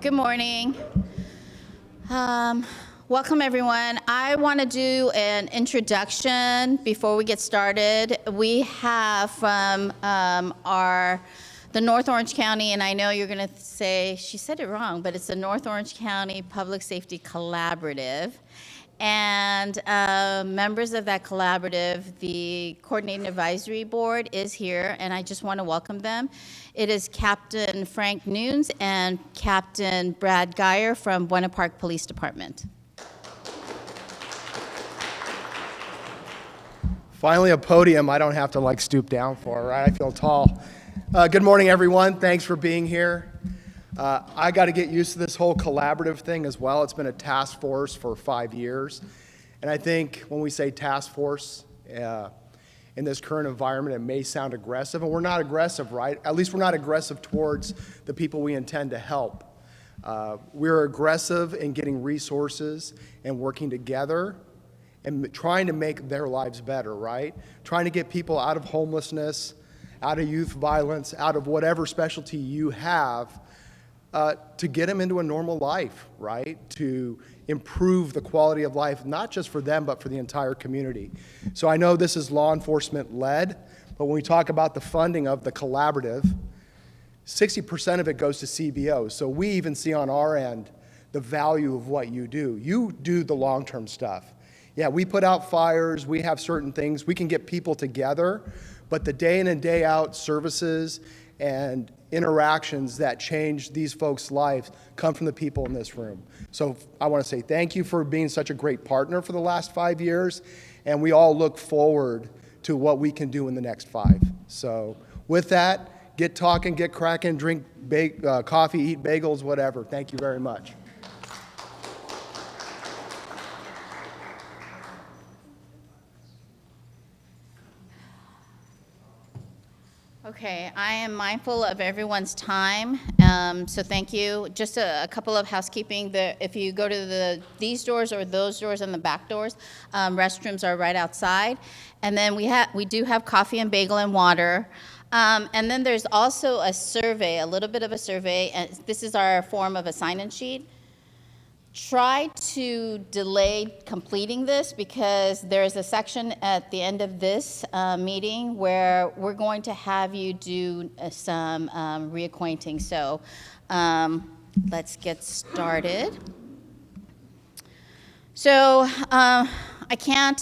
Good morning. Welcome, everyone. I want to do an introduction before we get started. We have from the North Orange County, and I know you're going to say, she said it wrong, but it's the North Orange County Public Safety Collaborative. And members of that collaborative, the Coordinating Advisory Board is here, and I just want to welcome them. It is Captain Frank Nunes and Captain Brad Geyer from Buena Park Police Department. Finally, a podium I don't have to stoop down for, right? I feel tall. Good morning, everyone. Thanks for being here. I got to get used to this whole collaborative thing as well. It's been a task force for 5 years. And I think when we say task force in this current environment, it may sound aggressive. And we're not aggressive, right? At least we're not aggressive towards the people we intend to help. We're aggressive in getting resources and working together and trying to make their lives better, right? Trying to get people out of homelessness, out of youth violence, out of whatever specialty you have, to get them into a normal life, right? To improve the quality of life, not just for them, but for the entire community. So I know this is law enforcement led, but when we talk about the funding of the collaborative, 60% of it goes to CBO. So we even see on our end the value of what you do. You do the long-term stuff. Yeah, we put out fires, we have certain things, we can get people together, but the day in and day out services and interactions that change these folks' lives come from the people in this room. So I want to say thank you for being such a great partner for the last 5 years, and we all look forward to what we can do in the next 5. So with that, get talking, get cracking, drink coffee, eat bagels, whatever. Thank you very much. Okay, I am mindful of everyone's time, so thank you. Just a couple of housekeeping. If you go to these doors or those doors and the back doors, restrooms are right outside. And then we do have coffee and bagel and water. And then there's also a survey, a little bit of a survey, and this is our form of a sign-in sheet. Try to delay completing this because there's a section at the end of this meeting where we're going to have you do some reacquainting. So let's get started. So I can't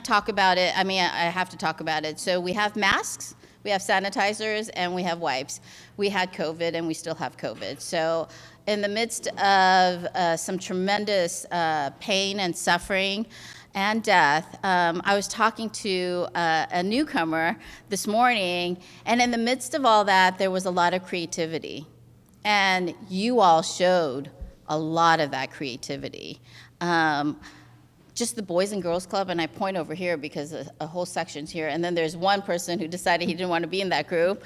talk about it. I mean, I have to talk about it. So we have masks, we have sanitizers, and we have wipes. We had COVID and we still have COVID. So in the midst of some tremendous pain and suffering and death, I was talking to a newcomer this morning, and in the midst of all that, there was a lot of creativity. And you all showed a lot of that creativity. Just the Boys and Girls Club, and I point over here because a whole section's here, and then there's one person who decided he didn't want to be in that group.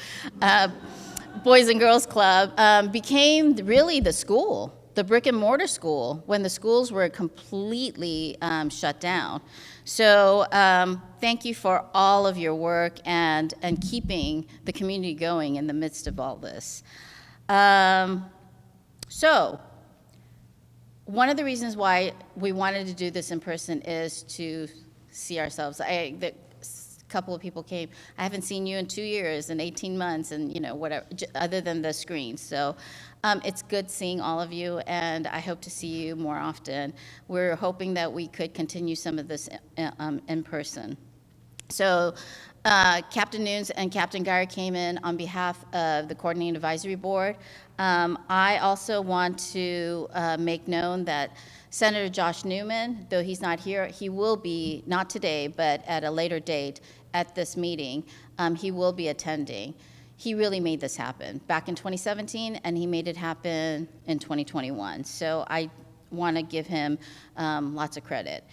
Boys and Girls Club became really the school, the brick and mortar school, when the schools were completely shut down. So thank you for all of your work and keeping the community going in the midst of all this. So one of the reasons why we wanted to do this in person is to see ourselves. A couple of people came. I haven't seen you in 2 years and 18 months and, whatever, other than the screen. So it's good seeing all of you, and I hope to see you more often. We're hoping that we could continue some of this in person. So Captain Nunes and Captain Geyer came in on behalf of the Coordinating Advisory Board. I also want to make known that Senator Josh Newman, though he's not here, he will be, not today, but at a later date at this meeting, he will be attending. He really made this happen back in 2017, and he made it happen in 2021. So I want to give him lots of credit.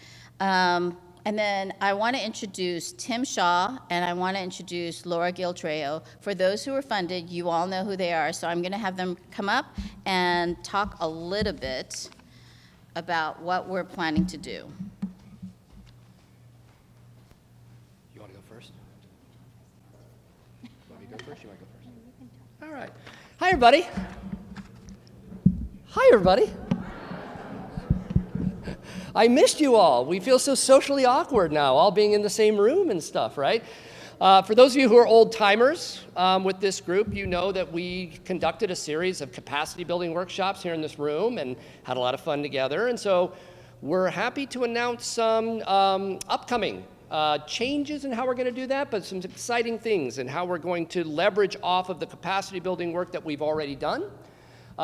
And then I want to introduce Tim Shaw, and I want to introduce Laura Giltreo. For those who are funded, you all know who they are, so I'm going to have them come up and talk a little bit about what we're planning to do. You want to go first? You want me to go first? You want to go first? All right. Hi, everybody. Hi, everybody. I missed you all. We feel so socially awkward now, all being in the same room and stuff, right? For those of you who are old timers with this group, you know that we conducted a series of capacity building workshops here in this room and had a lot of fun together. And so we're happy to announce some upcoming changes in how we're going to do that, but some exciting things in how we're going to leverage off of the capacity building work that we've already done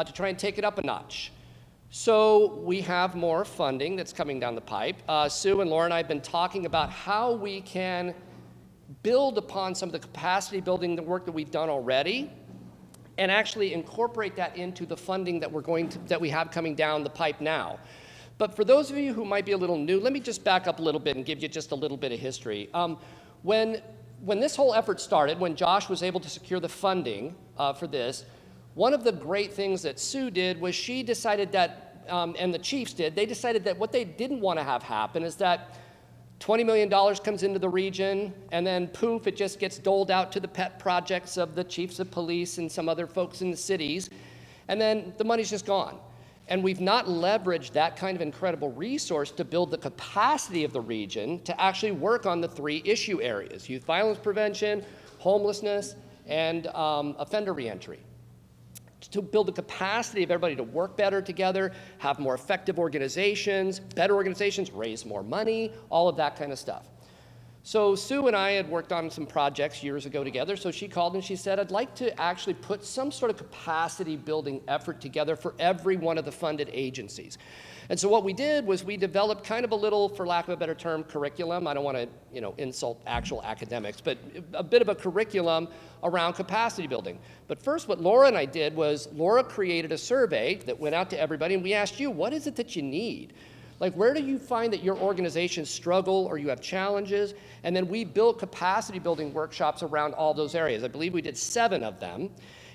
to try and take it up a notch. So we have more funding that's coming down the pipe. Sue and Laura and I have been talking about how we can build upon some of the capacity building, the work that we've done already, and actually incorporate that into the funding that we have coming down the pipe now. But for those of you who might be a little new, let me just back up a little bit and give you just a little bit of history. When this whole effort started, when Josh was able to secure the funding for this, one of the great things that Sue did was she decided that, and the chiefs did, they decided that what they didn't want to have happen is that $20 million comes into the region, and then poof, it just gets doled out to the pet projects of the chiefs of police and some other folks in the cities, and then the money's just gone. And we've not leveraged that kind of incredible resource to build the capacity of the region to actually work on the 3 issue areas: youth violence prevention, homelessness, and offender reentry. To build the capacity of everybody to work better together, have more effective organizations, better organizations, raise more money, all of that kind of stuff. So Sue and I had worked on some projects years ago together, so she called and she said, I'd like to actually put some sort of capacity building effort together for every one of the funded agencies. And so what we did was we developed kind of a little, for lack of a better term, curriculum. I don't want to, insult actual academics, but a bit of a curriculum around capacity building. But first, what Laura and I did was Laura created a survey that went out to everybody, and we asked you, what is it that you need? Like, where do you find that your organizations struggle or you have challenges? And then we built capacity building workshops around all those areas. I believe we did 7 of them.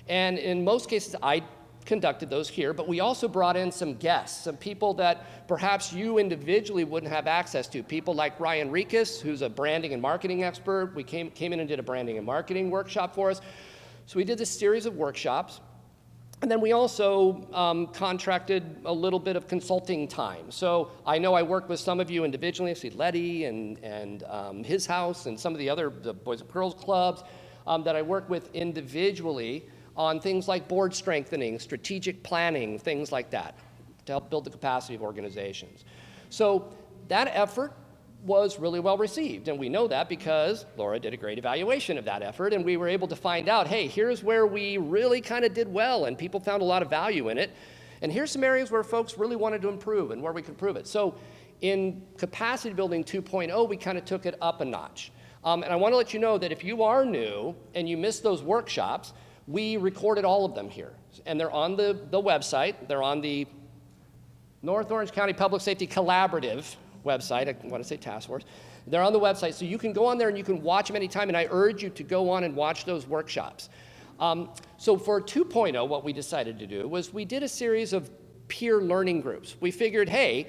And in most cases, I conducted those here, but we also brought in some guests, some people that perhaps you individually wouldn't have access to. People like Ryan Rikas, who's a branding and marketing expert. We came in and did a branding and marketing workshop for us. So we did this series of workshops. And then we also contracted a little bit of consulting time. So I know I worked with some of you individually. I see Letty and his house and some of the Boys and Girls Clubs that I work with individually on things like board strengthening, strategic planning, things like that, to help build the capacity of organizations. So that effort was really well received, and we know that because Laura did a great evaluation of that effort, and we were able to find out, hey, here's where we really kind of did well, and people found a lot of value in it, and here's some areas where folks really wanted to improve and where we could improve it. So in Capacity Building 2.0, we kind of took it up a notch. And I want to let you know that if you are new and you missed those workshops, we recorded all of them here, and they're on the website. They're on the North Orange County Public Safety Collaborative website. I want to say task force. They're on the website, so you can go on there and you can watch them anytime, and I urge you to go on and watch those workshops. So for 2.0, what we decided to do was we did a series of peer learning groups. We figured, hey,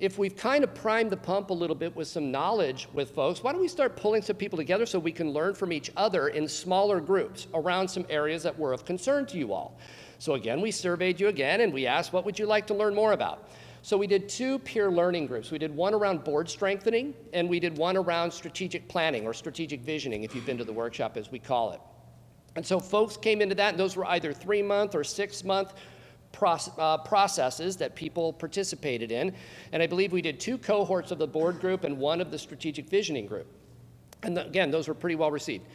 if we've kind of primed the pump a little bit with some knowledge with folks, why don't we start pulling some people together so we can learn from each other in smaller groups around some areas that were of concern to you all. So again, we surveyed you again, and we asked, what would you like to learn more about? So we did 2 peer learning groups. We did one around board strengthening, and we did one around strategic planning or strategic visioning, if you've been to the workshop, as we call it. And so folks came into that, and those were either 3-month or 6-month processes that people participated in. And I believe we did 2 cohorts of the board group and 1 of the strategic visioning group. And again, those were pretty well received.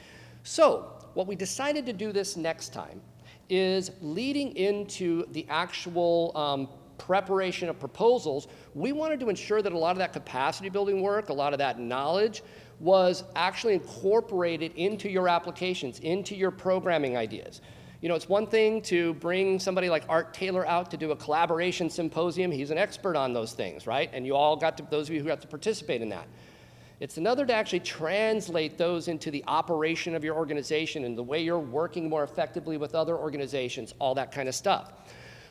So what we decided to do this next time is leading into the actual preparation of proposals, we wanted to ensure that a lot of that capacity building work, a lot of that knowledge was actually incorporated into your applications, into your programming ideas. You know, it's one thing to bring somebody like Art Taylor out to do a collaboration symposium. He's an expert on those things, right? And you all got to, those of you who got to participate in that. It's another to actually translate those into the operation of your organization and the way you're working more effectively with other organizations, all that kind of stuff.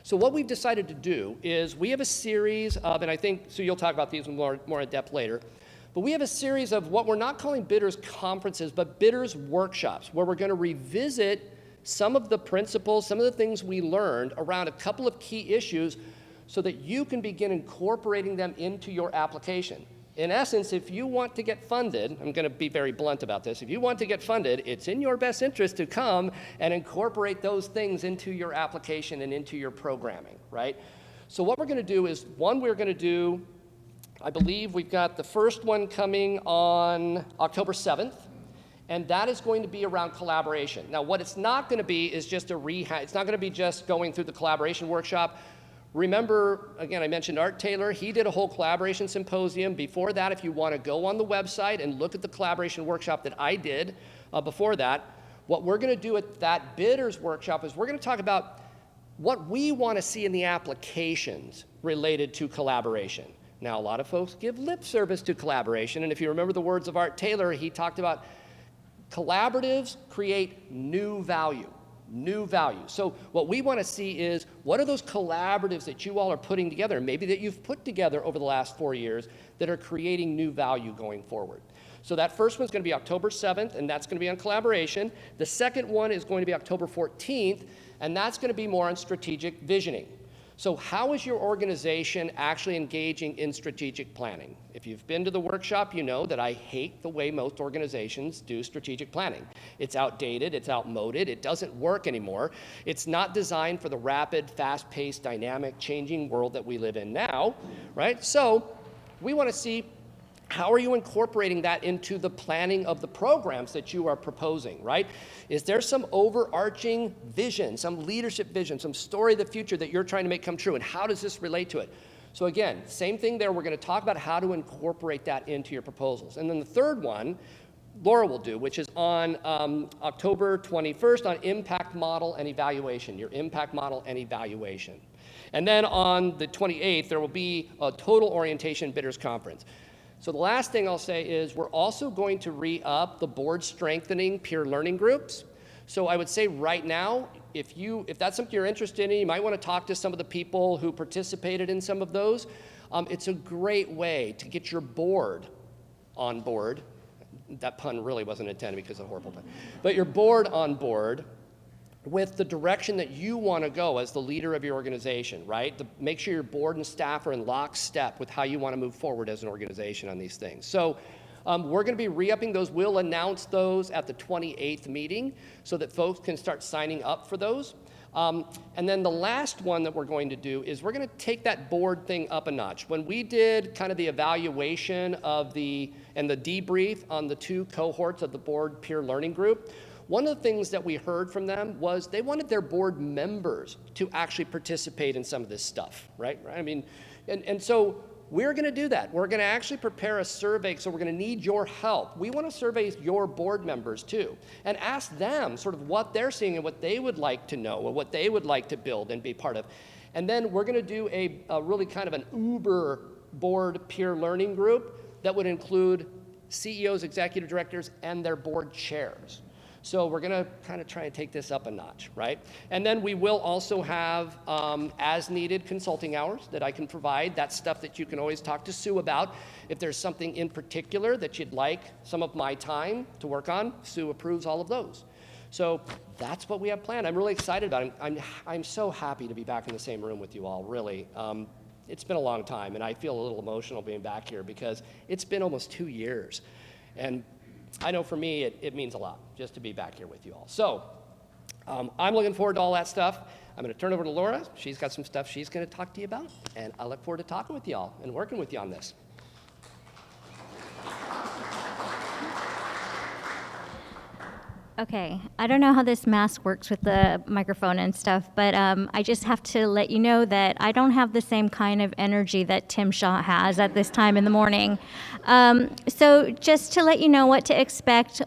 So what we've decided to do is we have a series of, and I think, so you'll talk about these more in depth later, but we have a series of what we're not calling bidders conferences, but bidders workshops, where we're going to revisit some of the principles, some of the things we learned around a couple of key issues so that you can begin incorporating them into your application. In essence, if you want to get funded, I'm going to be very blunt about this, if you want to get funded, it's in your best interest to come and incorporate those things into your application and into your programming, right? So what we're going to do is, one, we're going to do, I believe we've got the first one coming on October 7th, and that is going to be around collaboration. Now, what it's not going to be is just a rehab. It's not going to be just going through the collaboration workshop. Remember, again, I mentioned Art Taylor. He did a whole collaboration symposium. Before that, if you want to go on the website and look at the collaboration workshop that I did before that, what we're going to do at that bidders workshop is we're going to talk about what we want to see in the applications related to collaboration. Now, a lot of folks give lip service to collaboration, and if you remember the words of Art Taylor, he talked about collaboratives create new value. New value. So what we want to see is, what are those collaboratives that you all are putting together, maybe that you've put together over the last 4 years, that are creating new value going forward? So that first one's going to be October 7th, and that's going to be on collaboration. The second one is going to be October 14th, and that's going to be more on strategic visioning. So how is your organization actually engaging in strategic planning? If you've been to the workshop, you know that I hate the way most organizations do strategic planning. It's outdated, it's outmoded, it doesn't work anymore. It's not designed for the rapid, fast-paced, dynamic, changing world that we live in now, right? So we want to see, how are you incorporating that into the planning of the programs that you are proposing, right? Is there some overarching vision, some leadership vision, some story of the future that you're trying to make come true, and how does this relate to it? So again, same thing there. We're going to talk about how to incorporate that into your proposals. And then the third one, Laura will do, which is on October 21st on impact model and evaluation, your impact model and evaluation. And then on the 28th, there will be a total orientation bidders conference. So the last thing I'll say is we're also going to re-up the board strengthening peer learning groups. So I would say right now, if that's something you're interested in, you might want to talk to some of the people who participated in some of those. It's a great way to get your board on board. That pun really wasn't intended because of a horrible pun. But your board on board with the direction that you want to go as the leader of your organization, right? Make sure your board and staff are in lockstep with how you want to move forward as an organization on these things. So we're going to be re-upping those. We'll announce those at the 28th meeting so that folks can start signing up for those. And then the last one that we're going to do is we're going to take that board thing up a notch. When we did kind of the evaluation of and the debrief on the 2 cohorts of the board peer learning group, one of the things that we heard from them was they wanted their board members to actually participate in some of this stuff, right? I mean, and so we're going to do that. We're going to actually prepare a survey, so we're going to need your help. We want to survey your board members too and ask them sort of what they're seeing and what they would like to know or what they would like to build and be part of. And then we're going to do a really kind of an Uber board peer learning group that would include CEOs, executive directors, and their board chairs. So we're going to kind of try and take this up a notch, right? And then we will also have as-needed consulting hours that I can provide. That's stuff that you can always talk to Sue about. If there's something in particular that you'd like some of my time to work on, Sue approves all of those. So that's what we have planned. I'm really excited about it. I'm so happy to be back in the same room with you all, really. It's been a long time, and I feel a little emotional being back here because it's been almost 2 years. And I know for me, it means a lot just to be back here with you all. So I'm looking forward to all that stuff. I'm going to turn over to Laura. She's got some stuff she's going to talk to you about, and I look forward to talking with you all and working with you on this. Okay, I don't know how this mask works with the microphone and stuff, but I just have to let you know that I don't have the same kind of energy that Tim Shaw has at this time in the morning. So just to let you know what to expect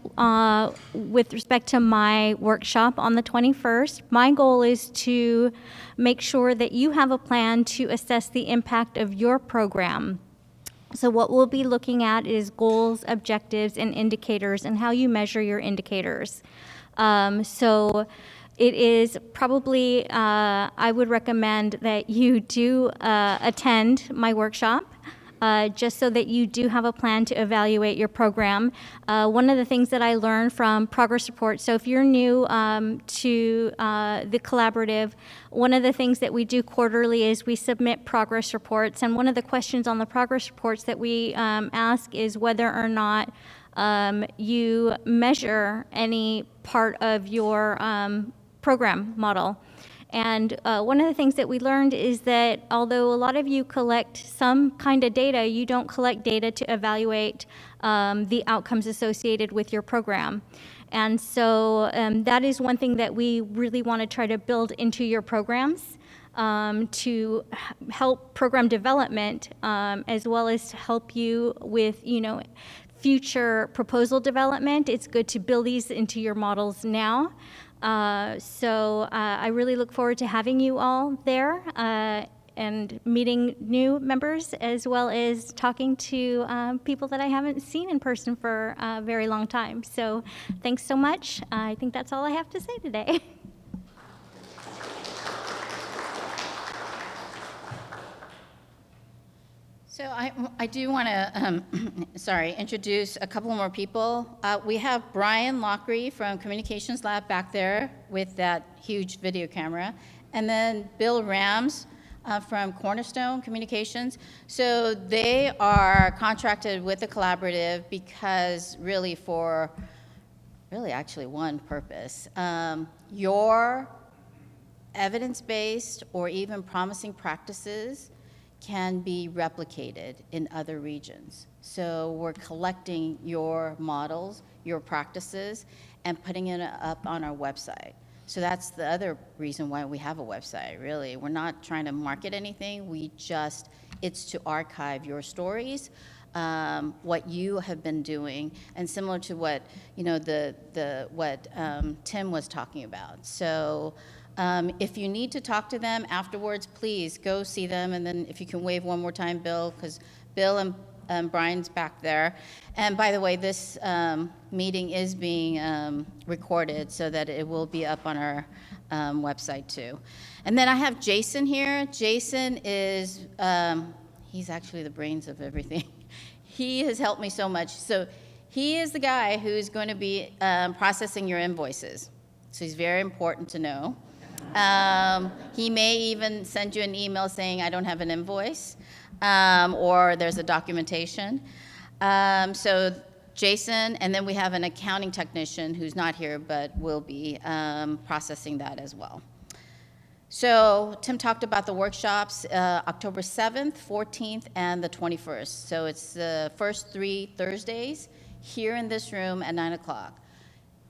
with respect to my workshop on the 21st, my goal is to make sure that you have a plan to assess the impact of your program. So what we'll be looking at is goals, objectives, and indicators, and how you measure your indicators. So it is probably, I would recommend that you do attend my workshop. just so that you do have a plan to evaluate your program. One of the things that I learned from progress reports, so if you're new to the collaborative, one of the things that we do quarterly is we submit progress reports, and one of the questions on the progress reports that we ask is whether or not you measure any part of your program model. And one of the things that we learned is that although a lot of you collect some kind of data, you don't collect data to evaluate the outcomes associated with your program. And so that is one thing that we really want to try to build into your programs to help program development, as well as to help you with, future proposal development. It's good to build these into your models now. So I really look forward to having you all there and meeting new members, as well as talking to people that I haven't seen in person for a very long time. So thanks so much. I think that's all I have to say today. So I do want to, introduce a couple more people. We have Brian Lockery from Communications Lab back there with that huge video camera, and then Bill Rams from Cornerstone Communications. So they are contracted with the collaborative because really actually one purpose. Your evidence-based or even promising practices can be replicated in other regions. So we're collecting your models, your practices, and putting it up on our website. So that's the other reason why we have a website, really. We're not trying to market anything. It's to archive your stories, what you have been doing, and similar to what, what Tim was talking about. So if you need to talk to them afterwards, please go see them. And then if you can wave one more time, Bill, because Bill and Brian's back there. And by the way, this meeting is being recorded so that it will be up on our website too. And then I have Jason here. Jason is, he's actually the brains of everything. He has helped me so much. So he is the guy who's going to be processing your invoices. So he's very important to know. He may even send you an email saying, I don't have an invoice, or there's a documentation. So Jason, and then we have an accounting technician who's not here but will be processing that as well. So Tim talked about the workshops, October 7th, 14th, and the 21st. So it's the first 3 Thursdays here in this room at 9 o'clock.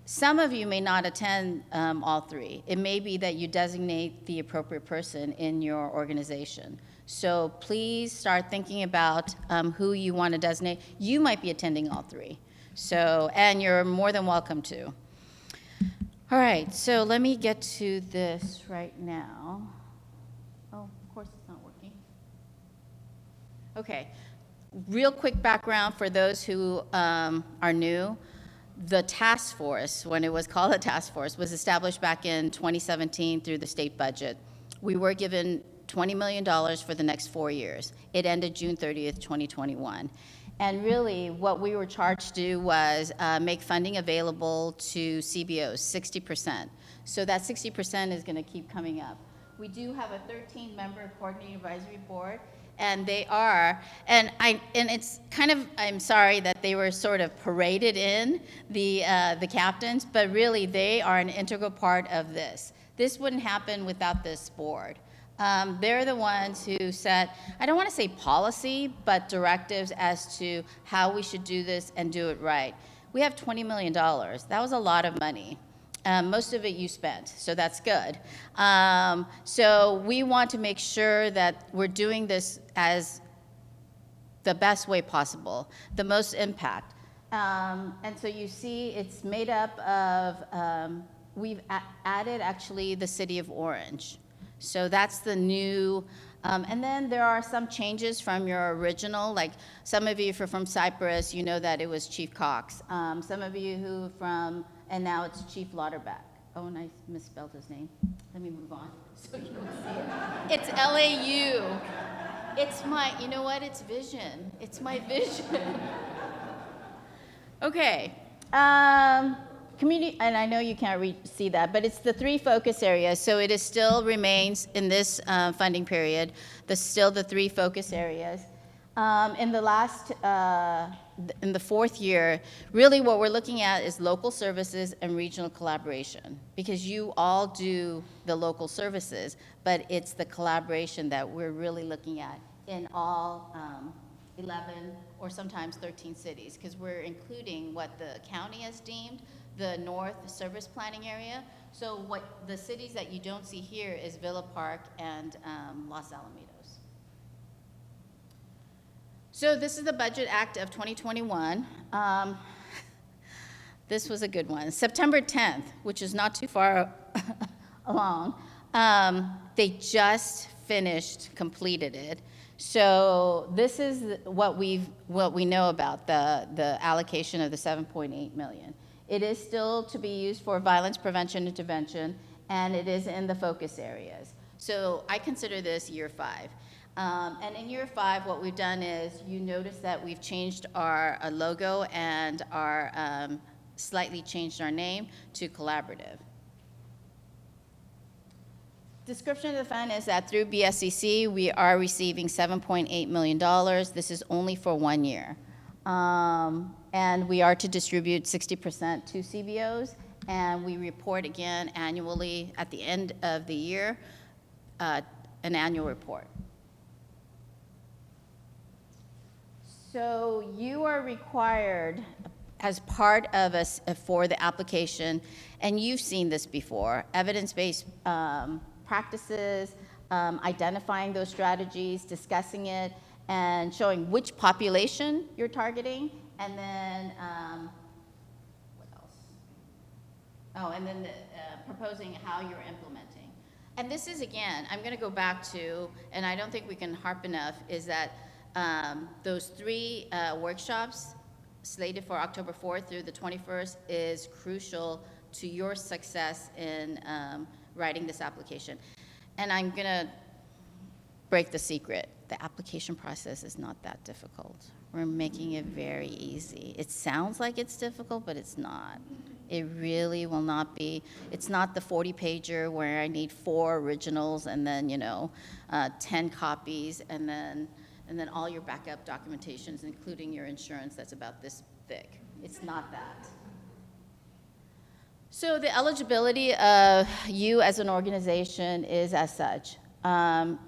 Some of you may not attend all 3. It may be that you designate the appropriate person in your organization. So please start thinking about who you want to designate. You might be attending all 3. So, and you're more than welcome to. All right, so let me get to this right now. Oh, of course it's not working. Okay, real quick background for those who are new. The task force, when it was called a task force, was established back in 2017 through the state budget. We were given $20 million for the next 4 years. It ended June 30th, 2021. And really, what we were charged to do was make funding available to CBOs, 60%. So that 60% is going to keep coming up. We do have a 13-member coordinating advisory board, and they are, and it's kind of, I'm sorry that they were sort of paraded in, the captains, but really they are an integral part of this. This wouldn't happen without this board. They're the ones who set, I don't want to say policy, but directives as to how we should do this and do it right. We have $20 million. That was a lot of money. Most of it you spent, so that's good. So we want to make sure that we're doing this as the best way possible, the most impact. And so you see it's made up of, we've added actually the city of Orange. So that's the new, and then there are some changes from your original, like some of you if you're from Cyprus, you know that it was Chief Cox. Some of you who from, and now it's Chief Lauterbach. Oh, and I misspelled his name. Let me move on so you can see it. It's LAU. It's my, you know what, it's vision. It's my vision. Okay. Community, and I know you can't see that, but it's the 3 focus areas. So it is still remains in this funding period, still the 3 focus areas. In the last, in the 4th year, really what we're looking at is local services and regional collaboration, because you all do the local services, but it's the collaboration that we're really looking at in all 11 or sometimes 13 cities, because we're including what the county has deemed the North Service Planning Area. So what the cities that you don't see here is Villa Park and Los Alamitos. So this is the Budget Act of 2021. This was a good one. September 10th, which is not too far along, they just completed it. So this is what we know about the allocation of the 7.8 million. It is still to be used for violence prevention intervention, and it is in the focus areas. So I consider this year 5. And in year 5, what we've done is, you notice that we've changed our logo and slightly changed our name to Collaborative. Description of the fund is that through BSCC, we are receiving $7.8 million. This is only for 1 year. And we are to distribute 60% to CBOs, and we report again annually at the end of the year, an annual report. So you are required, as part of for the application, and you've seen this before, evidence-based practices, identifying those strategies, discussing it, and showing which population you're targeting, and then, what else? Oh, and then proposing how you're implementing. And this is, again, I'm going to go back to, and I don't think we can harp enough, is that those 3 workshops slated for October 4th through the 21st is crucial to your success in writing this application. And I'm going to break the secret. The application process is not that difficult. We're making it very easy. It sounds like it's difficult, but it's not. It really will not be. It's not the 40-pager where I need 4 originals and then, 10 copies, and then all your backup documentations, including your insurance that's about this thick. It's not that. So the eligibility of you as an organization is as such.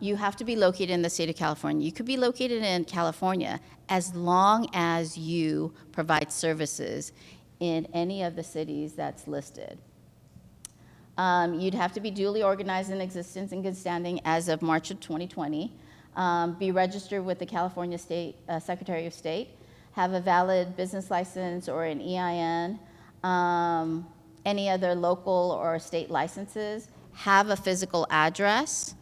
You have to be located in the state of California. You could be located in California as long as you provide services in any of the cities that's listed. You'd have to be duly organized in existence and good standing as of March of 2020. Be registered with the California State Secretary of State, have a valid business license or an EIN, any other local or state licenses, have a physical address,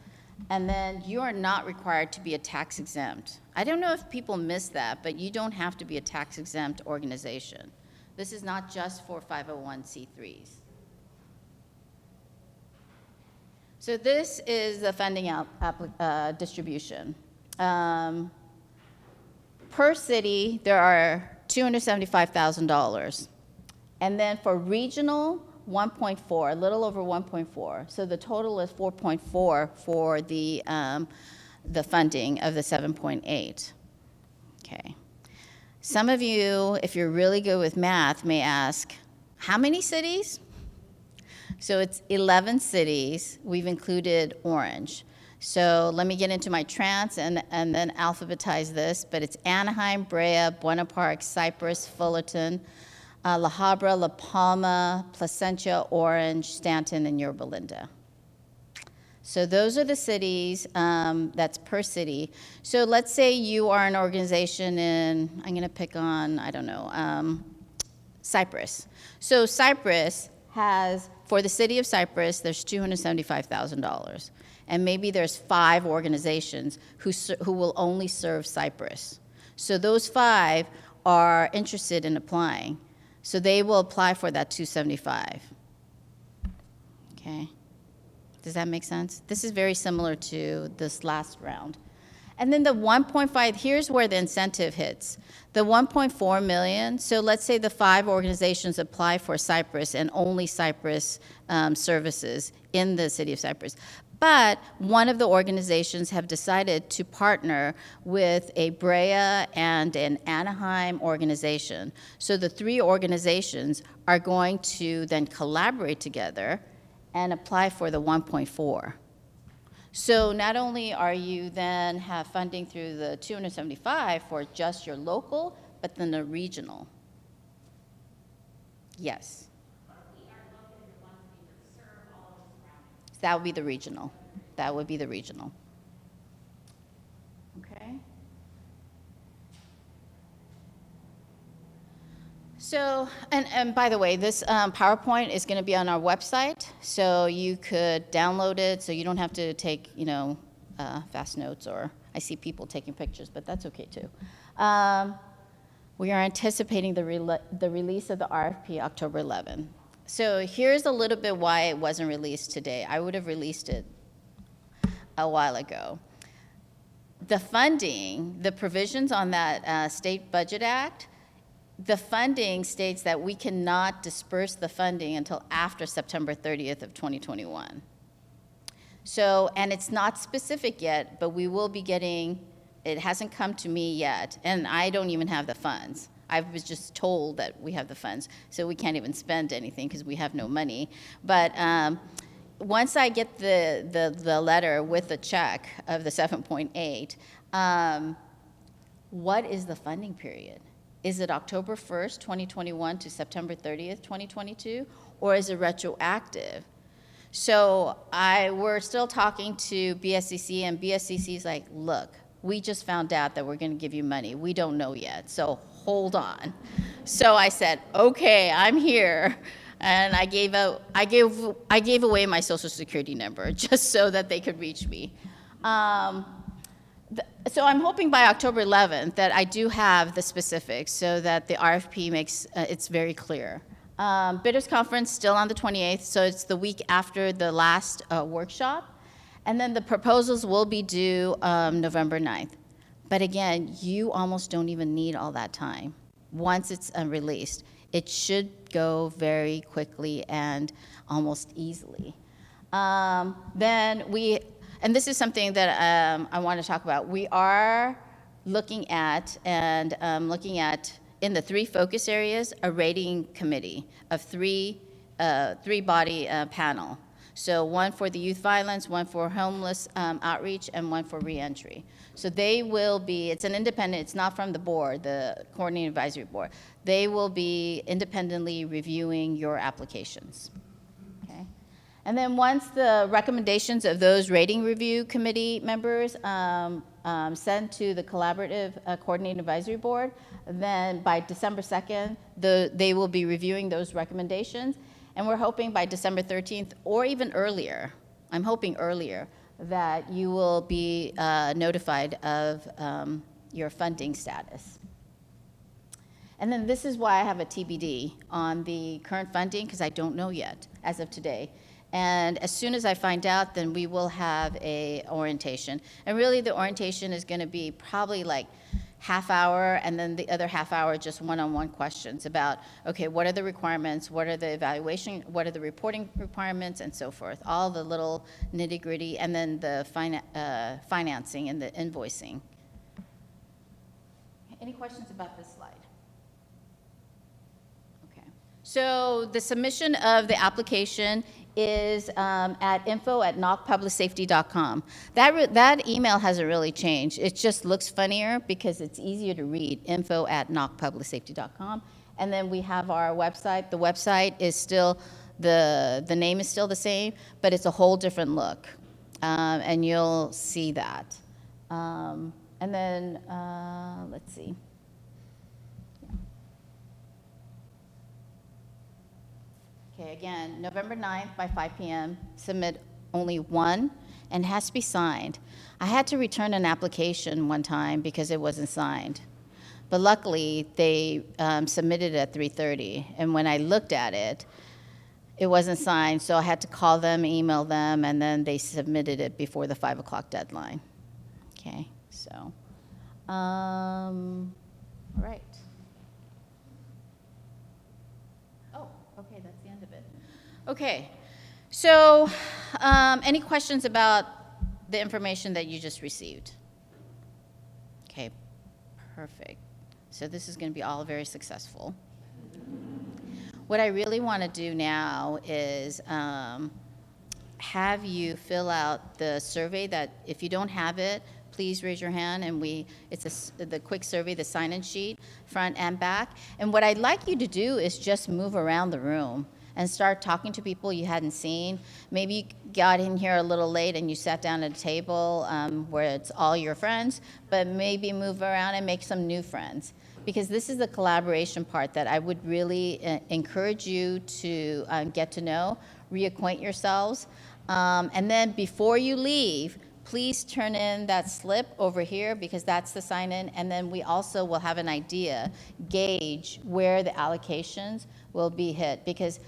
and then you are not required to be a tax exempt. I don't know if people miss that, but you don't have to be a tax exempt organization. This is not just for 501c3s. So this is the funding distribution. Per city, there are $275,000. And then for regional, 1.4, a little over 1.4. So the total is 4.4 for the funding of the 7.8. Okay. Some of you, if you're really good with math, may ask, how many cities? So it's 11 cities. We've included Orange. So let me get into my trance and then alphabetize this, but it's Anaheim, Brea, Buena Park, Cypress, Fullerton, La Habra, La Palma, Placentia, Orange, Stanton, and Yorba Linda. So those are the cities, that's per city. So let's say you are an organization in, I'm going to pick on, I don't know, Cypress. So Cypress has, for the city of Cypress, there's $275,000. And maybe there's 5 organizations who will only serve Cypress. So those 5 are interested in applying. So they will apply for that 275. Okay? Does that make sense? This is very similar to this last round. And then the 1.5, here's where the incentive hits. The 1.4 million, so let's say the 5 organizations apply for Cypress and only Cypress services in the city of Cypress. But one of the organizations have decided to partner with a Brea and an Anaheim organization. So the 3 organizations are going to then collaborate together and apply for the 1.4. So not only are you then have funding through the 275 for just your local, but then the regional. Yes. That would be the regional. That would be the regional. Okay. So, and by the way, this PowerPoint is going to be on our website, so you could download it, so you don't have to take, fast notes, or I see people taking pictures, but that's okay too. We are anticipating the release of the RFP October 11. So here's a little bit why it wasn't released today. I would have released it a while ago. The funding, the provisions on that State Budget Act, the funding states that we cannot disperse the funding until after September 30th of 2021. So, and it's not specific yet, but we will be getting, it hasn't come to me yet, and I don't even have the funds. I was just told that we have the funds, so we can't even spend anything because we have no money. But once I get the letter with the check of the 7.8, what is the funding period? Is it October 1st, 2021 to September 30th, 2022, or is it retroactive? So we're still talking to BSCC, and BSCC is like, look, we just found out that we're going to give you money. We don't know yet, so hold on. So I said, okay, I'm here. And I gave away my social security number just so that they could reach me. So I'm hoping by October 11th that I do have the specifics so that the RFP makes it's very clear. Bidders Conference still on the 28th, so it's the week after the last workshop. And then the proposals will be due November 9th. But again, you almost don't even need all that time. Once it's released, it should go very quickly and almost easily. And this is something that I want to talk about. We are looking at in the 3 focus areas, a rating committee of 3-body panel. So 1 for the youth violence, 1 for homeless outreach, and 1 for reentry. So they will be, it's an independent, it's not from the board, the coordinating advisory board. They will be independently reviewing your applications. Okay. And then once the recommendations of those rating review committee members sent to the collaborative coordinating advisory board, then by December 2nd, they will be reviewing those recommendations. And we're hoping by December 13th, or even earlier, I'm hoping earlier, that you will be notified of your funding status. And then this is why I have a TBD on the current funding, because I don't know yet as of today. And as soon as I find out, then we will have a orientation. And really the orientation is going to be probably like half hour, and then the other half hour just one-on-one questions about, okay, what are the requirements, what are the evaluation, what are the reporting requirements, and so forth. All the little nitty-gritty, and then the financing and the invoicing. Any questions about this slide? Okay. So the submission of the application is at info@nocpublicsafety.com. That email hasn't really changed. It just looks funnier because it's easier to read, info@nocpublicsafety.com. And then we have our website. The website is still, the name is still the same, but it's a whole different look. And you'll see that. And then, let's see. Okay, again, November 9th by 5 p.m., submit only 1, and it has to be signed. I had to return an application one time because it wasn't signed. But luckily, they submitted it at 3:30, and when I looked at it, it wasn't signed, so I had to call them, email them, and then they submitted it before the 5 o'clock deadline. Okay, So, all right. Oh, okay, that's the end of it. Okay, so any questions about the information that you just received? Okay, perfect. So this is going to be all very successful. What I really want to do now is have you fill out the survey that, if you don't have it, please raise your hand, and it's the quick survey, the sign-in sheet, front and back. And what I'd like you to do is just move around the room and start talking to people you hadn't seen. Maybe you got in here a little late and you sat down at a table where it's all your friends, but maybe move around and make some new friends. Because this is the collaboration part that I would really encourage you to get to know, reacquaint yourselves. And then before you leave, please turn in that slip over here, because that's the sign-in. And then we also will have an idea, gauge where the allocations will be hit. Because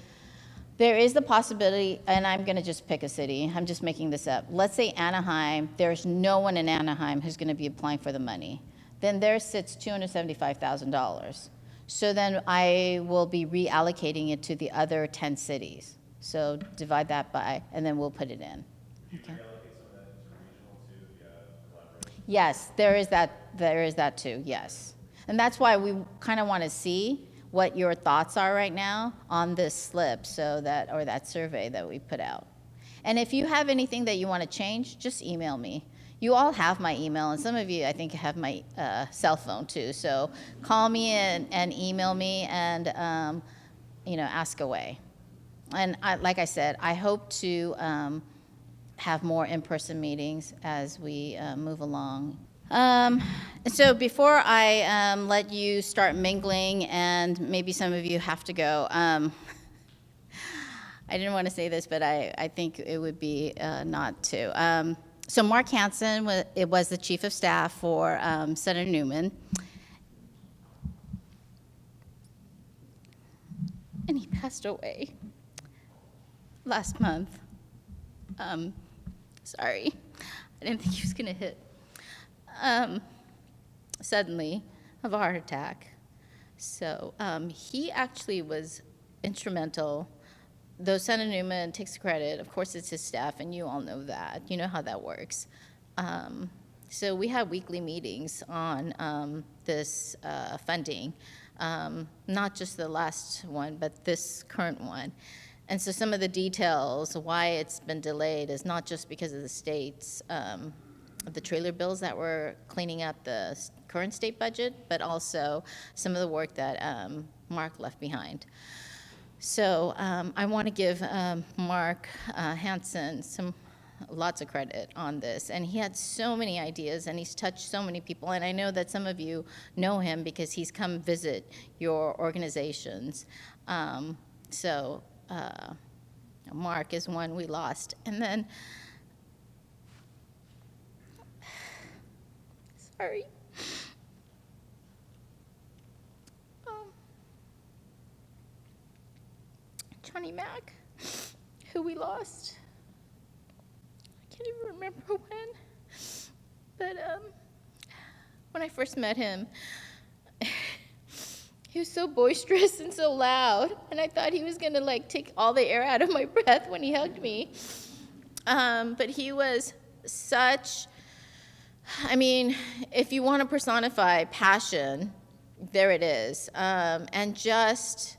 there is the possibility, and I'm going to just pick a city. I'm just making this up. Let's say Anaheim. There's no one in Anaheim who's going to be applying for the money. Then there sits $275,000. So then I will be reallocating it to the other 10 cities. So divide that by, and then we'll put it in. Okay. Yes, there is that too, yes. And that's why we kind of want to see what your thoughts are right now on this slip, or that survey that we put out. And if you have anything that you want to change, just email me. You all have my email, and some of you, I think, have my cell phone too. So call me and email me, and ask away. And like I said, I hope to have more in-person meetings as we move along. So before I let you start mingling, and maybe some of you have to go, I didn't want to say this, but I think it would be not to. So Mark Hansen was the chief of staff for Senator Newman. And he passed away last month. Sorry, I didn't think he was going to hit suddenly of a heart attack. So he actually was instrumental. Though Senator Newman takes credit, of course it's his staff, and you all know that. You know how that works. So we have weekly meetings on this funding, not just the last one, but this current one. And so some of the details, why it's been delayed, is not just because of the state's, the trailer bills that were cleaning up the current state budget, but also some of the work that Mark left behind. So I want to give Mark Hansen lots of credit on this. And he had so many ideas, and he's touched so many people. And I know that some of you know him because he's come visit your organizations. So Mark is one we lost. And then, sorry. Johnny Mack, who we lost. I can't even remember when, but when I first met him, he was so boisterous and so loud, and I thought he was gonna take all the air out of my breath when he hugged me. But he was such, if you want to personify passion, there it is, and just,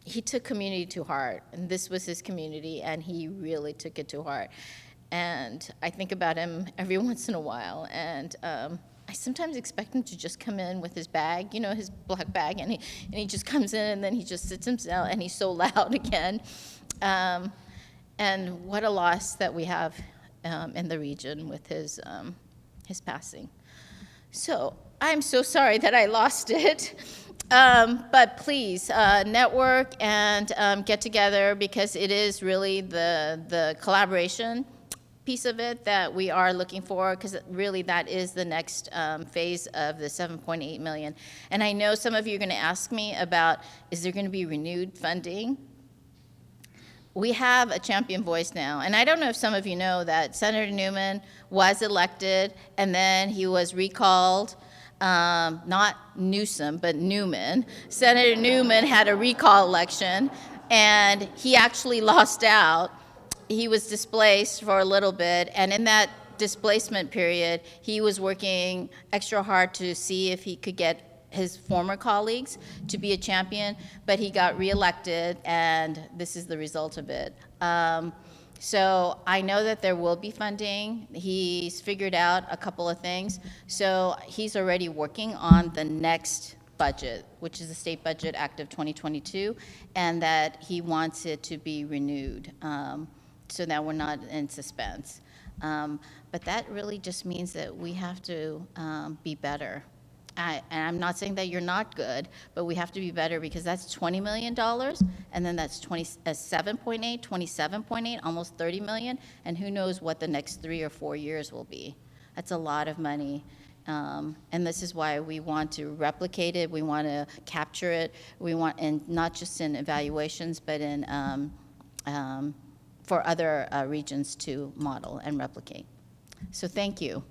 he took community to heart, and this was his community, and he really took it to heart. And I think about him every once in a while, and I sometimes expect him to just come in with his bag, his black bag, and he just comes in, and then he just sits himself, and he's so loud again. And what a loss that we have in the region with his passing. So I'm so sorry that I lost it. But please network and get together, because it is really the collaboration piece of it that we are looking for, because really that is the next phase of the $7.8 million. And I know some of you are going to ask me about, is there going to be renewed funding? we have a champion voice now. And I don't know if some of you know that Senator Newman was elected, and then he was recalled. Not Newsom, but Newman. Senator Newman had a recall election, and he actually lost out. He was displaced for a little bit, and in that displacement period, he was working extra hard to see if he could get his former colleagues to be a champion, but he got reelected, and this is the result of it. So I know that there will be funding. He's figured out a couple of things. So he's already working on the next budget, which is the State Budget Act of 2022, and that he wants it to be renewed so that we're not in suspense. But that really just means that we have to be better. And I'm not saying that you're not good, but we have to be better because that's $20 million, and then that's 7.8, 27.8, almost 30 million, and who knows what the next 3 or 4 years will be. That's a lot of money, and this is why we want to replicate it, we want to capture it, we want, and not just in evaluations, but in for other regions to model and replicate. So thank you.